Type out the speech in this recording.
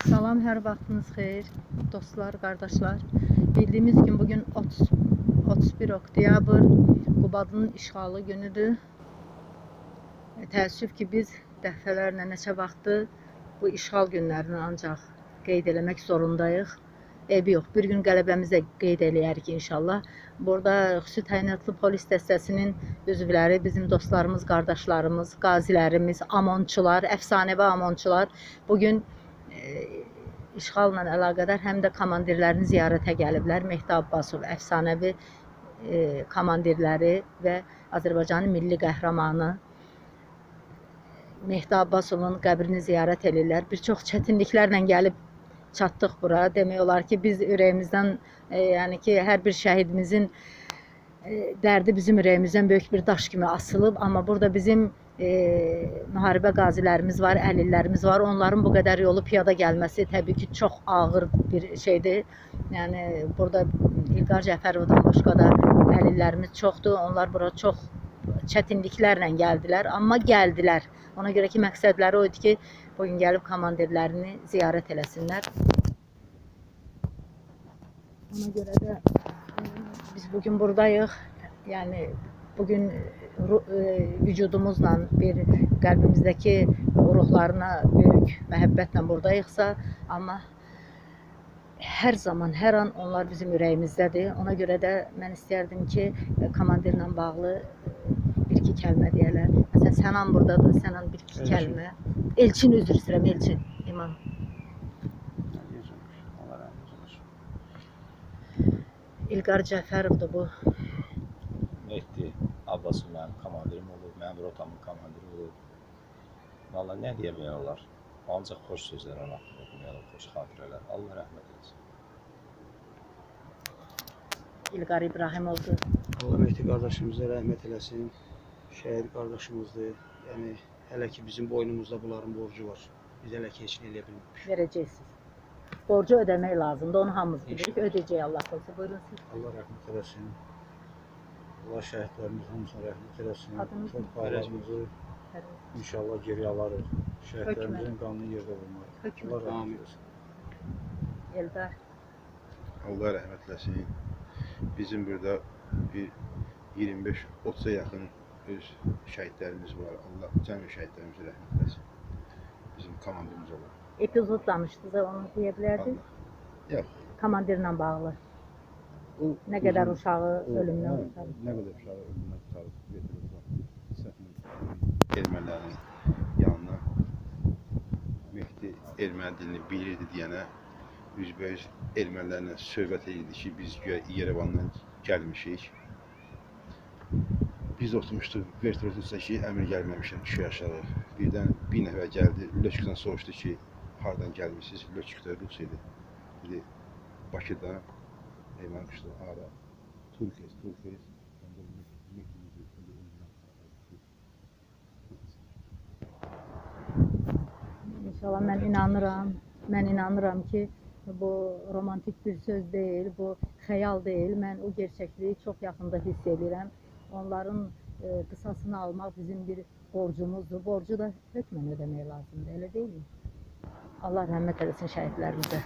Salam, hər vaxtınız xeyir, dostlar, qardaşlar. Bildiyimiz gün bugün 31 oktyabr Qubadlının işğalı günüdür. Təəssüf ki, biz dəfələrlə neçə vaxtdır bu işğal günlərini ancaq qeyd eləmək zorundayıq. Eybi yox, bir gün qələbəmizə qeyd eləyərik inşallah. Burada xüsusi təyinatlı polis dəstəsinin üzvləri, bizim dostlarımız, qardaşlarımız, qazilərimiz, amonçular, əfsanəvi amonçular bugün işğalla əlaqədar həm də komandirlərini ziyarətə gəliblər. Mehdi Abbasov, əfsanəvi komandirləri və Azərbaycanın milli qəhrəmanı Mehdi Abbasovun qəbrini ziyarət edirlər. Bir çox çətinliklərlə gəlib çatdıq bura. Demək olar ki, biz ürəyimizdən, yəni ki, hər bir şəhidimizin dərdi bizim ürəyimizdən böyük bir daş kimi asılıb. Amma burada bizim müharibə qazilərimiz var, əlillərimiz var. Onların bu qədər yolu piyada gəlməsi təbii ki, çox ağır bir şeydir. Yəni, burada İlqar Cəfərovdan başqa da əlillərimiz çoxdur. Onlar bura çox çətinliklərlə gəldilər, amma gəldilər. Ona görə ki, məqsədləri o idi ki, bugün gəlib komandirlərini ziyarət eləsinlər. Ona görə də biz bugün buradayıq. Yəni, bugün vücudumuzla, bir qəlbimizdəki ruhlarına böyük məhəbbətlə buradayıqsa, amma hər zaman, hər an onlar bizim ürəyimizdədir. Ona görə də mən istərdim ki, komandirlə bağlı bir-iki kəlmə deyələr. Məsələn, Sənan buradadır, Sənan bir-iki kəlmə. Elçin, üzr istəyirəm, Elçin, İman. İlqar Cəfərovdur bu. Mehdi Abbasov mənim komandirim olub, mənim rotamın komandiri olub. Valla nə deyə bilmək olar? Ancaq xoş sözlər anlatmaq, xoş xatirələr. Allah rəhmət etsin. İlqar İbrahimovdur. Allah Mehdi qardaşımıza rəhmət eləsin. Şəhid qardaşımızdır. Yəni, hələ ki bizim boynumuzda bunların borcu var. Biz hələ ki heç nə eləyə bilmirik. Verəcəksiniz. Borcu ödəmək lazımdır, onu hamımız bilirik. Ödəyəcək Allah olsa. Buyurun siz. Allah rəhmət eləsin. Allah şəhidlərimizin hamısına rəhmət eləsin. Çox bayrağımızı inşallah geri alarıq. Şəhidlərimizin qanını yerdə vurmarıq. Allah rəhmət eləsin. Eldar. Allah rəhmət eləsin. Bizim burada bir 25-30'a yaxın öz şəhidlərimiz var. Allah cəmi şəhidlərimizə rəhmət eləsin. Bizim komandirimiz olur. Epizod danışdınız, onu deyə bilərdiniz? Yox. Komandirlə bağlı. Nə qədər uşağı ölümdən qurtarıb? Nə qədər uşağı ölümdən qurtarıb götürüb səhvlə ermənilərin yanına. Mehdi erməni dilini bilirdi deyənə üzbəüz ermənilərlə söhbət edirdi ki, biz Yerevandan gəlmişik. Biz oturmuşduq vertolyotda ki, əmir gəlməmişəm, düşü aşağı. Birdən bir nəfər gəldi, Löçükdən soruşdu ki, hardan gəlmişsiniz? Löçükdə Rus idi. Dedi, Bakıda, Eyman qışdı, ara, Türkiye'yiz. İnşallah mən inanıram ki, bu romantik bir söz deyil, bu xəyal deyil. Mən o gerçəkliyi çox yaxında hiss edirəm. Onların qısasını almaq bizim bir borcumuzdur. Borcu da hökmən ödəmək lazımdır, elə deyil mi? Allah rəhmət eləsin şəhidlərimizə.